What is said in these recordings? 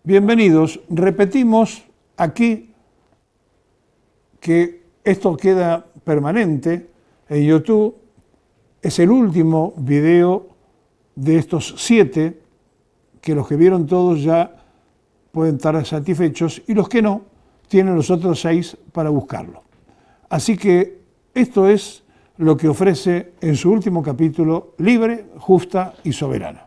Bienvenidos. Repetimos aquí que esto queda permanente en YouTube. Es el último video de estos 7, que los que vieron todos ya pueden estar satisfechos y los que no, tienen los otros 6 para buscarlo. Así que esto es lo que ofrece en su último capítulo, Libre, Justa y Soberana.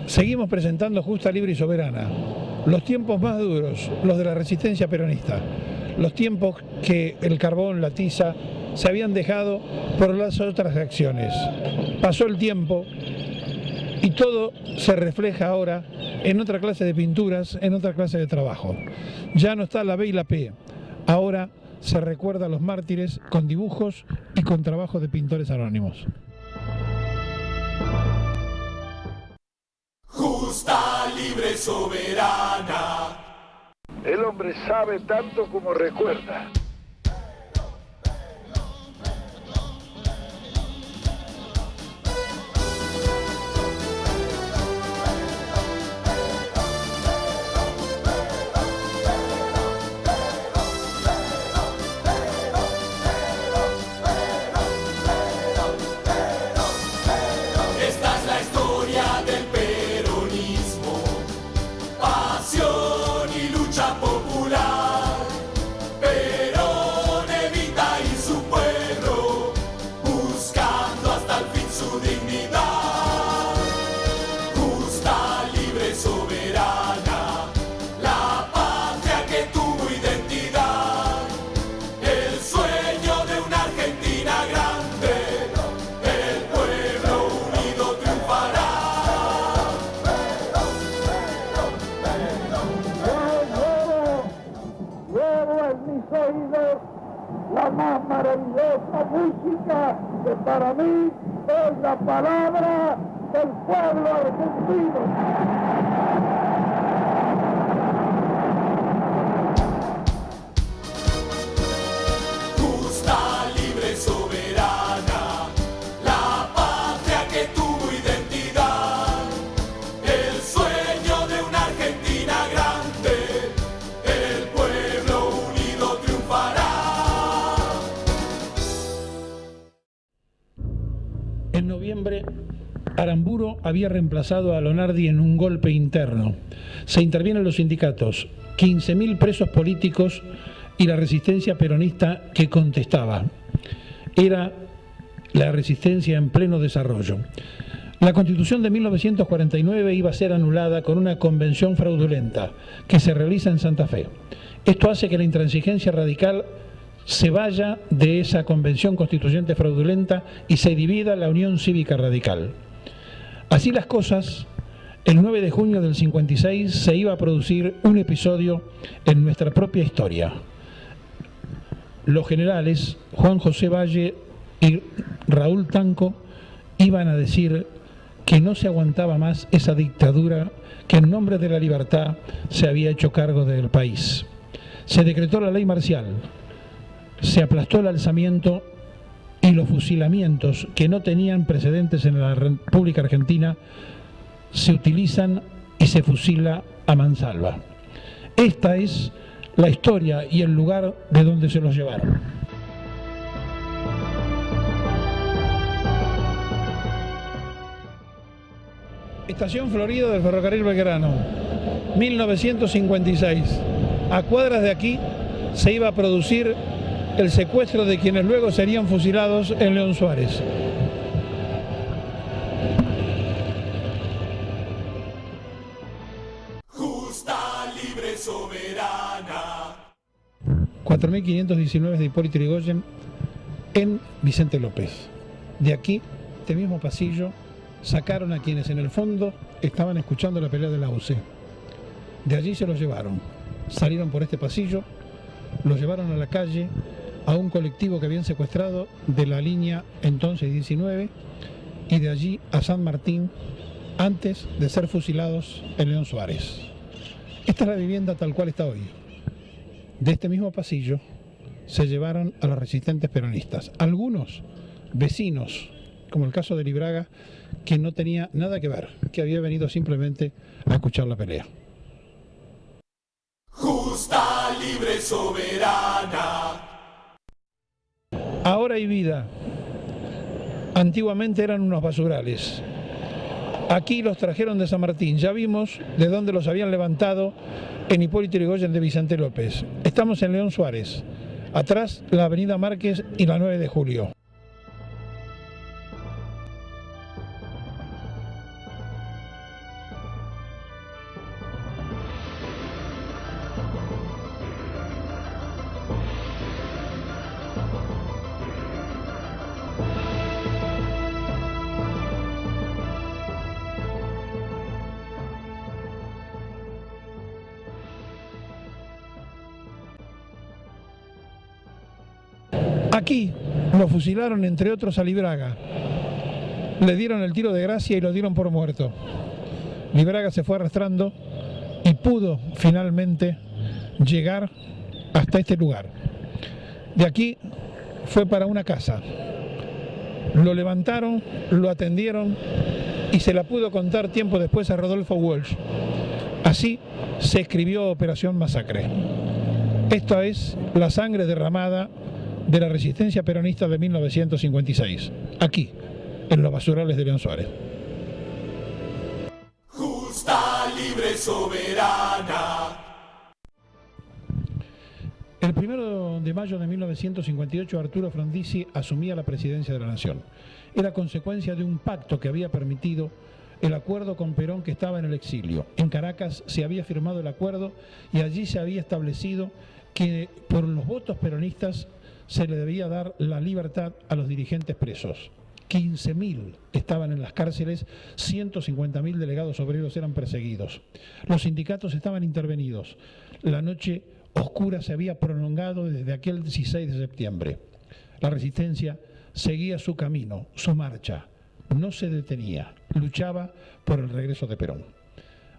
Seguimos presentando Justa, Libre y Soberana. Los tiempos más duros, los de la resistencia peronista. Los tiempos que el carbón, la tiza, se habían dejado por las otras acciones. Pasó el tiempo y todo se refleja ahora en otra clase de pinturas, en otra clase de trabajo. Ya no está la B y la P. Ahora se recuerda a los mártires con dibujos y con trabajos de pintores anónimos. Justa, libre, soberana. El hombre sabe tanto como recuerda. Esta es la historia del peronismo, pasión y lucha popular. Perón, Evita y su pueblo, buscando hasta el fin su dignidad. Justa, libre, soberana, la patria que tuvo identidad. El sueño de una Argentina grande, el pueblo unido triunfará. Llevo en mis oídos la más maravillosa música que para mí es la palabra del pueblo argentino. Justa, libre, soberana, la patria que tuvo identidad. El sueño de una Argentina grande, el pueblo unido triunfará. En noviembre, Aramburu había reemplazado a Lonardi en un golpe interno. Se intervienen los sindicatos, 15.000 presos políticos y la resistencia peronista que contestaba. Era la resistencia en pleno desarrollo. La Constitución de 1949 iba a ser anulada con una convención fraudulenta que se realiza en Santa Fe. Esto hace que la intransigencia radical se vaya de esa convención constituyente fraudulenta y se divida la Unión Cívica Radical. Así las cosas, el 9 de junio del 56 se iba a producir un episodio en nuestra propia historia. Los generales Juan José Valle y Raúl Tanco iban a decir que no se aguantaba más esa dictadura que en nombre de la libertad se había hecho cargo del país. Se decretó la ley marcial, se aplastó el alzamiento y los fusilamientos que no tenían precedentes en la República Argentina se utilizan y se fusila a mansalva. Esta es la historia y el lugar de donde se los llevaron. Estación Florida del Ferrocarril Belgrano, 1956. A cuadras de aquí se iba a producir el secuestro de quienes luego serían fusilados en León Suárez. Justa, libre, soberana. 4.519 de Hipólito Yrigoyen en Vicente López. De aquí, este mismo pasillo, sacaron a quienes en el fondo estaban escuchando la pelea de la UCE. De allí se los llevaron. Salieron por este pasillo, los llevaron a la calle, a un colectivo que habían secuestrado de la línea entonces 19 y de allí a San Martín antes de ser fusilados en León Suárez. Esta es la vivienda tal cual está hoy. De este mismo pasillo se llevaron a los resistentes peronistas, algunos vecinos como el caso de Libraga, que no tenía nada que ver, que había venido simplemente a escuchar la pelea. Justa, libre, soberana. Ahora hay vida. Antiguamente eran unos basurales. Aquí los trajeron de San Martín. Ya vimos de dónde los habían levantado en Hipólito Yrigoyen de Vicente López. Estamos en León Suárez. Atrás la avenida Márquez y la 9 de Julio. Aquí lo fusilaron, entre otros, a Libraga. Le dieron el tiro de gracia y lo dieron por muerto. Libraga se fue arrastrando y pudo finalmente llegar hasta este lugar. De aquí fue para una casa. Lo levantaron, lo atendieron y se la pudo contar tiempo después a Rodolfo Walsh. Así se escribió Operación Masacre. Esta es la sangre derramada de la resistencia peronista de 1956, aquí, en los basurales de León Suárez. Justa, libre, soberana. El 1 de mayo de 1958 Arturo Frondizi asumía la presidencia de la Nación. Era consecuencia de un pacto que había permitido el acuerdo con Perón, que estaba en el exilio. En Caracas se había firmado el acuerdo y allí se había establecido que por los votos peronistas se le debía dar la libertad a los dirigentes presos. 15.000 estaban en las cárceles, 150.000 delegados obreros eran perseguidos. Los sindicatos estaban intervenidos. La noche oscura se había prolongado desde aquel 16 de septiembre. La resistencia seguía su camino, su marcha. No se detenía, luchaba por el regreso de Perón.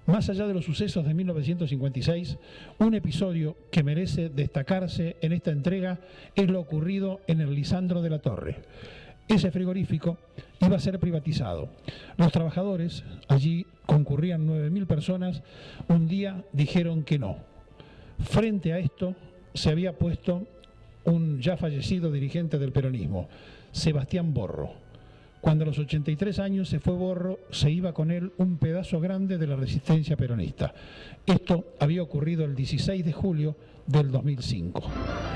Más allá de los sucesos de 1956, un episodio que merece destacarse en esta entrega es lo ocurrido en el Lisandro de la Torre. Ese frigorífico iba a ser privatizado. Los trabajadores, allí concurrían 9.000 personas, un día dijeron que no. Frente a esto se había puesto un ya fallecido dirigente del peronismo, Sebastián Borro. Cuando a los 83 años se fue Borro, se iba con él un pedazo grande de la resistencia peronista. Esto había ocurrido el 16 de julio del 2005.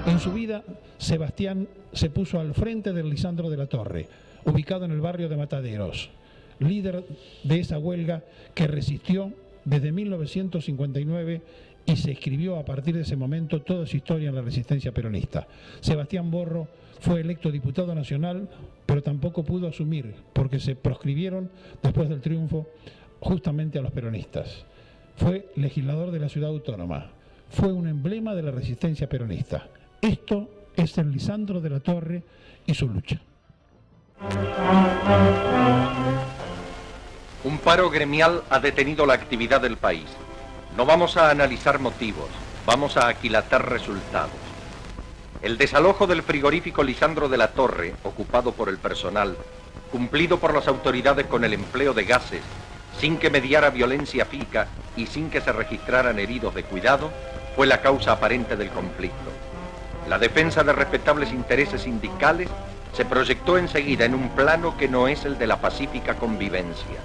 En su vida, Sebastián se puso al frente del Lisandro de la Torre, ubicado en el barrio de Mataderos, líder de esa huelga que resistió desde 1959 y se escribió a partir de ese momento toda su historia en la resistencia peronista. Sebastián Borro fue electo diputado nacional, pero tampoco pudo asumir porque se proscribieron después del triunfo justamente a los peronistas. Fue legislador de la ciudad autónoma, fue un emblema de la resistencia peronista. Esto es el Lisandro de la Torre y su lucha. Un paro gremial ha detenido la actividad del país. No vamos a analizar motivos, vamos a aquilatar resultados. El desalojo del frigorífico Lisandro de la Torre, ocupado por el personal, cumplido por las autoridades con el empleo de gases, sin que mediara violencia física y sin que se registraran heridos de cuidado, fue la causa aparente del conflicto. La defensa de respetables intereses sindicales se proyectó enseguida en un plano que no es el de la pacífica convivencia.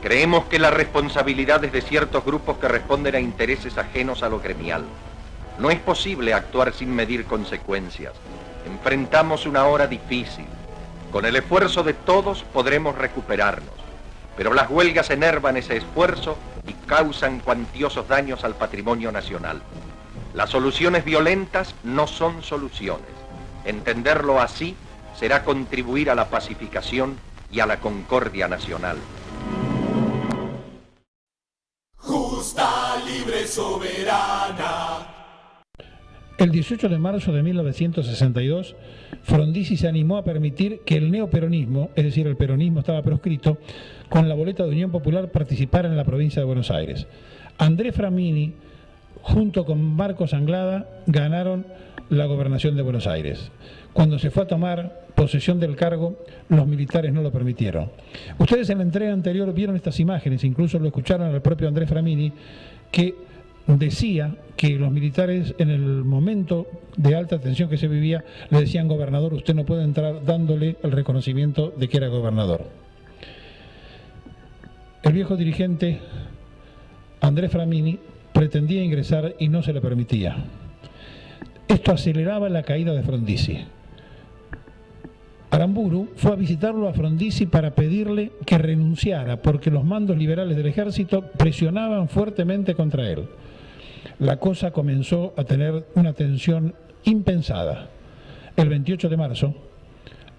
Creemos que la responsabilidad es de ciertos grupos que responden a intereses ajenos a lo gremial. No es posible actuar sin medir consecuencias. Enfrentamos una hora difícil. Con el esfuerzo de todos podremos recuperarnos. Pero las huelgas enervan ese esfuerzo y causan cuantiosos daños al patrimonio nacional. Las soluciones violentas no son soluciones. Entenderlo así será contribuir a la pacificación y a la concordia nacional. Justa, libre, soberana. El 18 de marzo de 1962, Frondizi se animó a permitir que el neoperonismo, es decir, el peronismo estaba proscrito, con la boleta de Unión Popular participara en la provincia de Buenos Aires. Andrés Framini, junto con Marcos Anglada, ganaron la gobernación de Buenos Aires. Cuando se fue a tomar posesión del cargo, los militares no lo permitieron. Ustedes en la entrega anterior vieron estas imágenes, incluso lo escucharon al propio Andrés Framini, que decía que los militares en el momento de alta tensión que se vivía le decían: gobernador, usted no puede entrar, dándole el reconocimiento de que era gobernador. El viejo dirigente Andrés Framini pretendía ingresar y no se le permitía. Esto aceleraba la caída de Frondizi. Aramburu fue a visitarlo a Frondizi para pedirle que renunciara, porque los mandos liberales del ejército presionaban fuertemente contra él. La cosa comenzó a tener una tensión impensada. El 28 de marzo,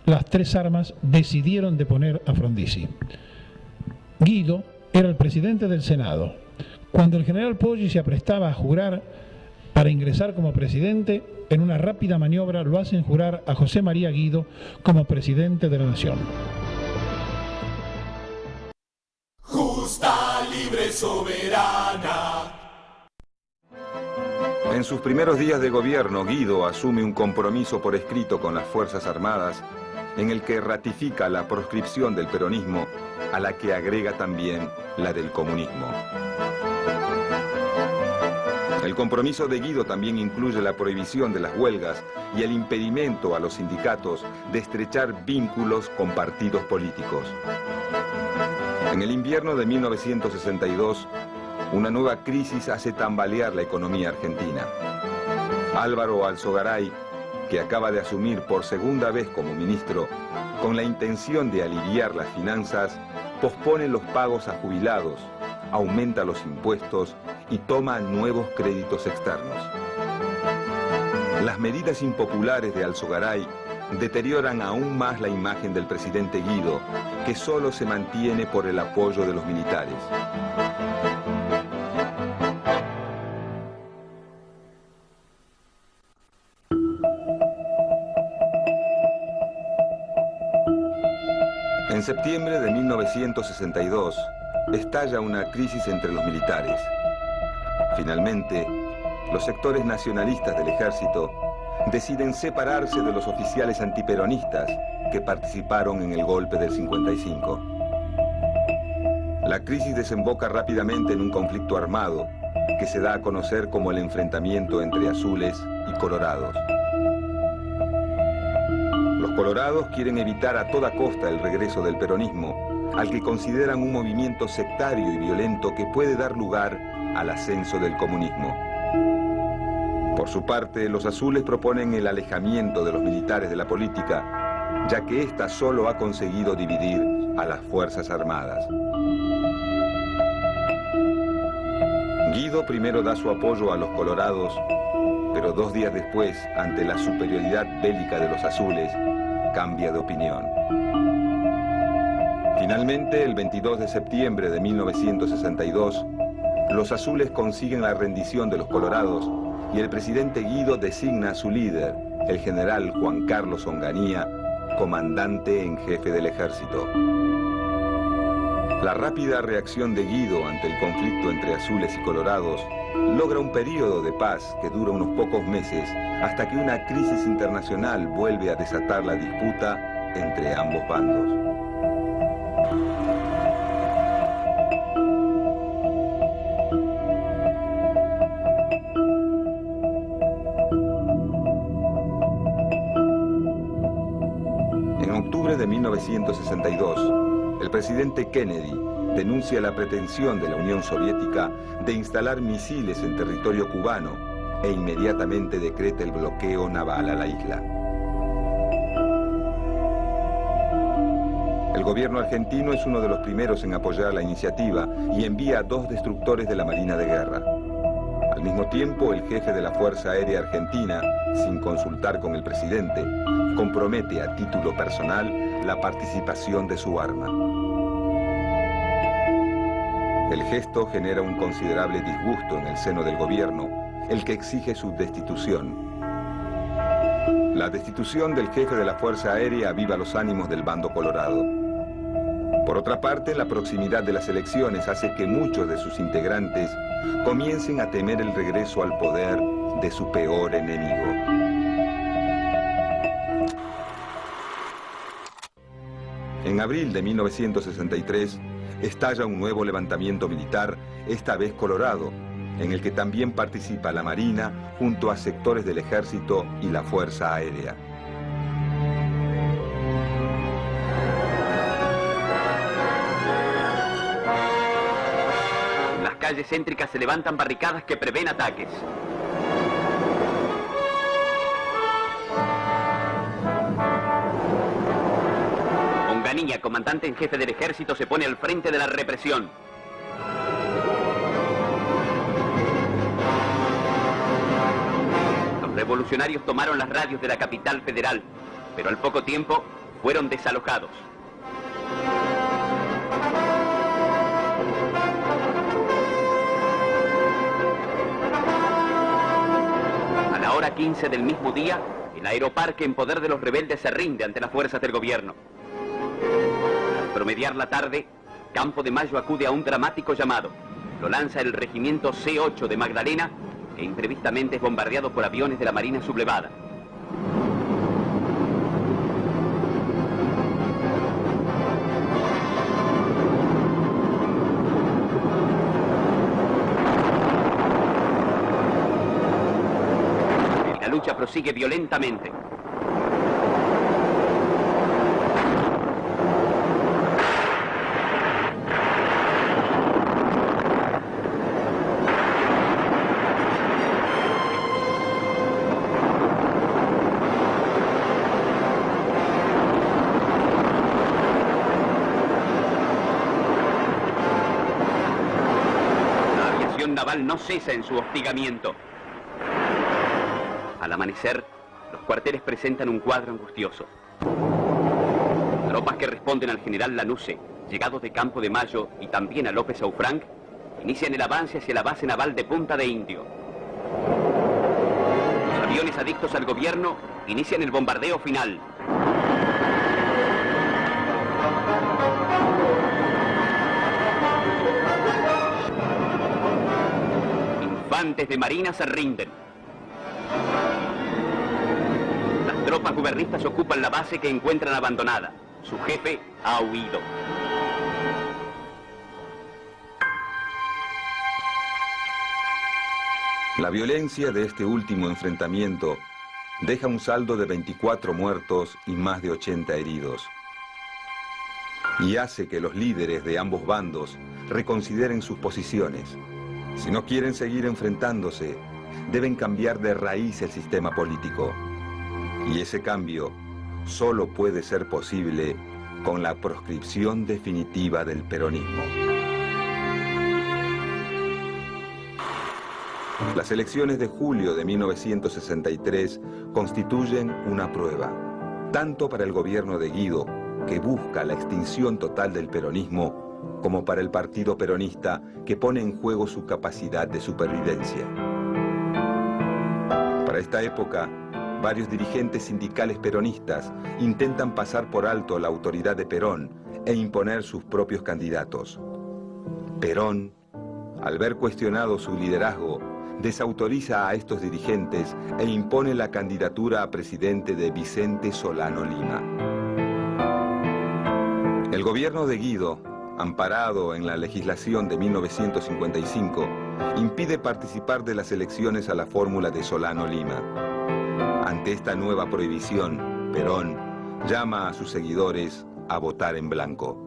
las tres armas decidieron deponer a Frondizi. Guido era el presidente del Senado. Cuando el general Poggi se aprestaba a jurar para ingresar como presidente, en una rápida maniobra lo hacen jurar a José María Guido como presidente de la Nación. Justa, libre, soberana. En sus primeros días de gobierno, Guido asume un compromiso por escrito con las Fuerzas Armadas en el que ratifica la proscripción del peronismo, a la que agrega también la del comunismo. El compromiso de Guido también incluye la prohibición de las huelgas y el impedimento a los sindicatos de estrechar vínculos con partidos políticos. En el invierno de 1962, una nueva crisis hace tambalear la economía argentina. Álvaro Alzogaray, que acaba de asumir por segunda vez como ministro, con la intención de aliviar las finanzas, pospone los pagos a jubilados, aumenta los impuestos y toma nuevos créditos externos. Las medidas impopulares de Alzogaray deterioran aún más la imagen del presidente Guido, que solo se mantiene por el apoyo de los militares. En septiembre de 1962, estalla una crisis entre los militares. Finalmente, los sectores nacionalistas del ejército deciden separarse de los oficiales antiperonistas que participaron en el golpe del 55. La crisis desemboca rápidamente en un conflicto armado que se da a conocer como el enfrentamiento entre azules y colorados. Los colorados quieren evitar a toda costa el regreso del peronismo, al que consideran un movimiento sectario y violento que puede dar lugar al ascenso del comunismo. Por su parte, los azules proponen el alejamiento de los militares de la política, ya que ésta solo ha conseguido dividir a las Fuerzas Armadas. Guido primero da su apoyo a los colorados, pero 2 días después, ante la superioridad bélica de los azules, cambia de opinión. Finalmente, el 22 de septiembre de 1962, los azules consiguen la rendición de los colorados y el presidente Guido designa a su líder, el general Juan Carlos Onganía, comandante en jefe del ejército. La rápida reacción de Guido ante el conflicto entre azules y colorados logra un periodo de paz que dura unos pocos meses hasta que una crisis internacional vuelve a desatar la disputa entre ambos bandos. En octubre de 1962, el presidente Kennedy denuncia la pretensión de la Unión Soviética de instalar misiles en territorio cubano e inmediatamente decreta el bloqueo naval a la isla. El gobierno argentino es uno de los primeros en apoyar la iniciativa y envía 2 destructores de la Marina de Guerra. Al mismo tiempo, el jefe de la Fuerza Aérea Argentina, sin consultar con el presidente, compromete a título personal la participación de su arma. El gesto genera un considerable disgusto en el seno del gobierno, el que exige su destitución. La destitución del jefe de la Fuerza Aérea aviva los ánimos del bando colorado. Por otra parte, la proximidad de las elecciones hace que muchos de sus integrantes comiencen a temer el regreso al poder de su peor enemigo. En abril de 1963 estalla un nuevo levantamiento militar, esta vez colorado, en el que también participa la Marina junto a sectores del Ejército y la Fuerza Aérea. En las calles céntricas se levantan barricadas que prevén ataques. Onganía, comandante en jefe del ejército, se pone al frente de la represión. Los revolucionarios tomaron las radios de la capital federal, pero al poco tiempo fueron desalojados. A la hora 15 del mismo día, el aeroparque en poder de los rebeldes se rinde ante las fuerzas del gobierno. Al promediar la tarde, Campo de Mayo acude a un dramático llamado. Lo lanza el regimiento C8 de Magdalena, que imprevistamente es bombardeado por aviones de la Marina sublevada. La lucha prosigue violentamente. Naval no cesa en su hostigamiento. Al amanecer, los cuarteles presentan un cuadro angustioso. Tropas que responden al general Lanusse, llegados de Campo de Mayo, y también a López Aufranc, inician el avance hacia la base naval de Punta de Indio. Los aviones adictos al gobierno inician el bombardeo final. Infantes de Marina se rinden. Las tropas gubernistas ocupan la base que encuentran abandonada. Su jefe ha huido. La violencia de este último enfrentamiento deja un saldo de 24 muertos y más de 80 heridos. Y hace que los líderes de ambos bandos reconsideren sus posiciones. Si no quieren seguir enfrentándose, deben cambiar de raíz el sistema político. Y ese cambio solo puede ser posible con la proscripción definitiva del peronismo. Las elecciones de julio de 1963 constituyen una prueba, tanto para el gobierno de Guido, que busca la extinción total del peronismo, como para el Partido Peronista, que pone en juego su capacidad de supervivencia. Para esta época, varios dirigentes sindicales peronistas intentan pasar por alto la autoridad de Perón e imponer sus propios candidatos. Perón, al ver cuestionado su liderazgo, desautoriza a estos dirigentes e impone la candidatura a presidente de Vicente Solano Lima. El gobierno de Guido, amparado en la legislación de 1955, impide participar de las elecciones a la fórmula de Solano Lima. Ante esta nueva prohibición, Perón llama a sus seguidores a votar en blanco.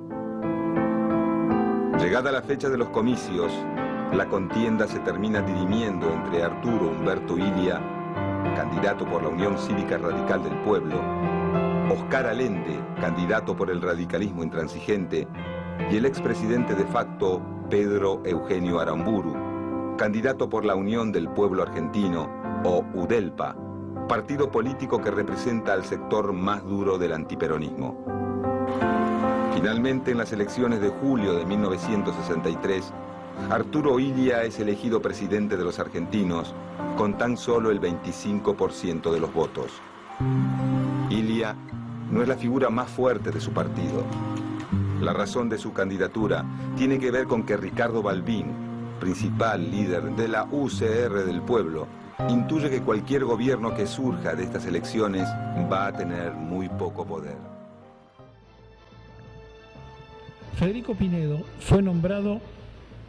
Llegada la fecha de los comicios, la contienda se termina dirimiendo entre Arturo Humberto Ilia, candidato por la Unión Cívica Radical del Pueblo, Oscar Allende, candidato por el radicalismo intransigente, y el expresidente de facto Pedro Eugenio Aramburu, candidato por la Unión del Pueblo Argentino, o UDELPA, partido político que representa al sector más duro del antiperonismo. Finalmente, en las elecciones de julio de 1963, Arturo Ilia es elegido presidente de los argentinos con tan solo el 25% de los votos. Ilia no es la figura más fuerte de su partido. La razón de su candidatura tiene que ver con que Ricardo Balbín, principal líder de la UCR del Pueblo, intuye que cualquier gobierno que surja de estas elecciones va a tener muy poco poder. Federico Pinedo fue nombrado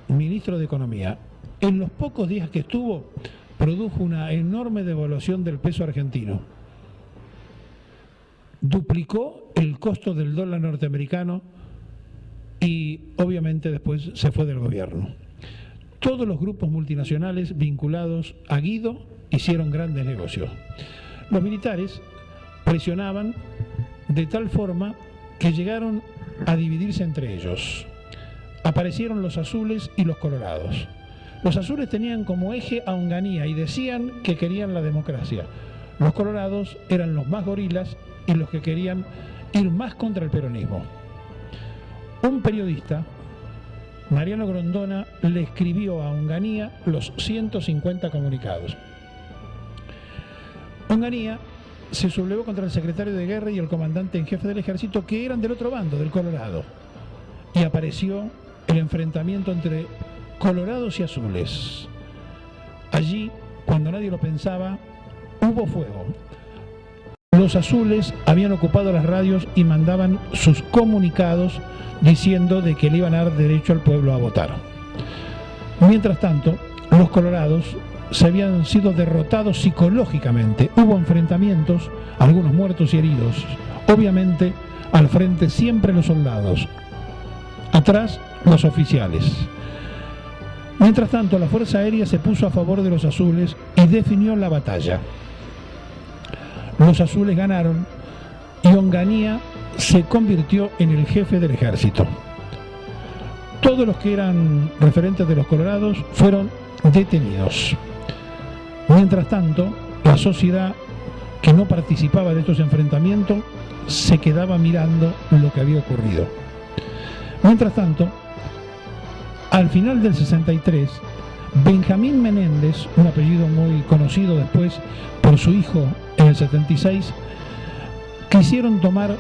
ministro de Economía. En los pocos días que estuvo, produjo una enorme devaluación del peso argentino. Duplicó el costo del dólar norteamericano y obviamente después se fue del gobierno. Todos los grupos multinacionales vinculados a Guido hicieron grandes negocios. Los militares presionaban de tal forma que llegaron a dividirse entre ellos. Aparecieron los azules y los colorados. Los azules tenían como eje a Onganía y decían que querían la democracia. Los colorados eran los más gorilas y los que querían ir más contra el peronismo. Un periodista, Mariano Grondona, le escribió a Onganía los 150 comunicados. Onganía se sublevó contra el secretario de guerra y el comandante en jefe del ejército, que eran del otro bando, del Colorado, y apareció el enfrentamiento entre colorados y azules. Allí, cuando nadie lo pensaba, hubo fuego. Los azules habían ocupado las radios y mandaban sus comunicados diciendo de que le iban a dar derecho al pueblo a votar. Mientras tanto, los colorados se habían sido derrotados psicológicamente. Hubo enfrentamientos, algunos muertos y heridos. Obviamente, al frente siempre los soldados, atrás los oficiales. Mientras tanto, la Fuerza Aérea se puso a favor de los azules y definió la batalla. Los azules ganaron y Onganía se convirtió en el jefe del ejército. Todos los que eran referentes de los colorados fueron detenidos. Mientras tanto, la sociedad que no participaba de estos enfrentamientos se quedaba mirando lo que había ocurrido. Mientras tanto, al final del 63, Benjamín Menéndez, un apellido muy conocido después por su hijo en el 76, quisieron tomar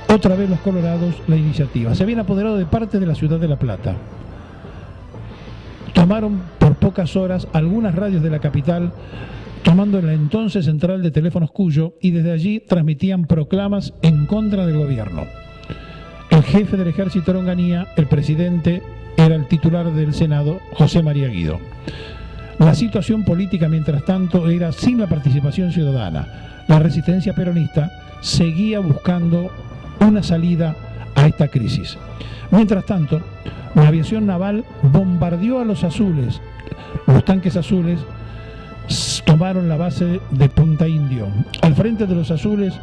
otra vez los colorados la iniciativa. Se habían apoderado de parte de la ciudad de La Plata. Tomaron por pocas horas algunas radios de la capital, tomando la entonces central de teléfonos Cuyo, y desde allí transmitían proclamas en contra del gobierno. El jefe del ejército era Onganía, el presidente era el titular del Senado, José María Guido. La situación política, mientras tanto, era sin la participación ciudadana. La resistencia peronista seguía buscando una salida a esta crisis. Mientras tanto, la aviación naval bombardeó a los azules. Los tanques azules tomaron la base de Punta Indio. Al frente de los azules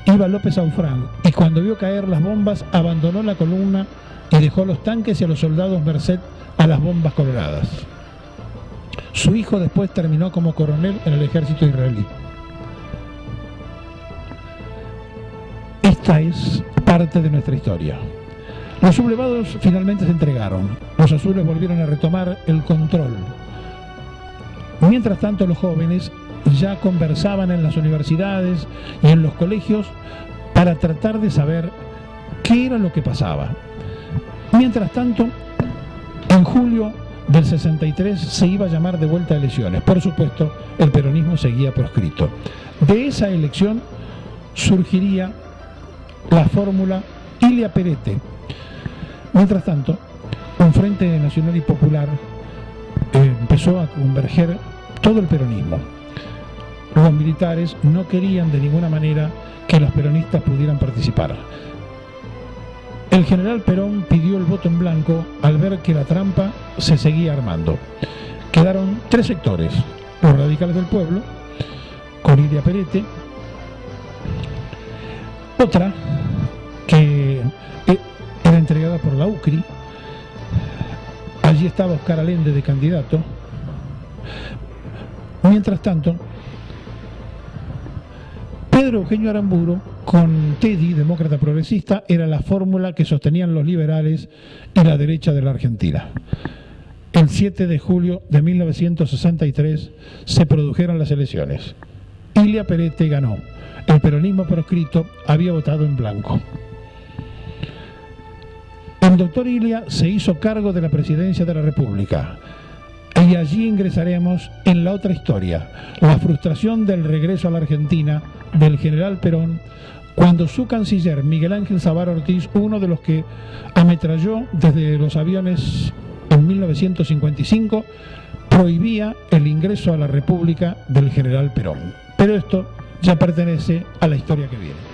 iba López Aufrán, y cuando vio caer las bombas abandonó la columna y dejó los tanques y a los soldados merced a las bombas coloradas. Su hijo después terminó como coronel en el ejército israelí. Esta es parte de nuestra historia. Los sublevados finalmente se entregaron. Los azules volvieron a retomar el control. Mientras tanto, los jóvenes ya conversaban en las universidades y en los colegios para tratar de saber qué era lo que pasaba. Mientras tanto, en julio del 63 se iba a llamar de vuelta a elecciones. Por supuesto, el peronismo seguía proscrito. De esa elección surgiría la fórmula Ilia Perete. Mientras tanto, un Frente Nacional y Popular empezó a converger todo el peronismo. Los militares no querían de ninguna manera que los peronistas pudieran participar. El general Perón pidió el voto en blanco al ver que la trampa se seguía armando. Quedaron tres sectores: los radicales del pueblo, con Ilia Perete, otra que era entregada por la UCRI, allí estaba Oscar Allende de candidato. Mientras tanto, Pedro Eugenio Aramburu, con Teddy, demócrata progresista, era la fórmula que sostenían los liberales y la derecha de la Argentina. El 7 de julio de 1963 se produjeron las elecciones. Ilia Perete ganó. El peronismo proscrito había votado en blanco. El doctor Ilia se hizo cargo de la presidencia de la República. Y allí ingresaremos en la otra historia, la frustración del regreso a la Argentina del general Perón cuando su canciller, Miguel Ángel Savara Ortiz, uno de los que ametralló desde los aviones en 1955, prohibía el ingreso a la República del general Perón. Pero esto ya pertenece a la historia que viene.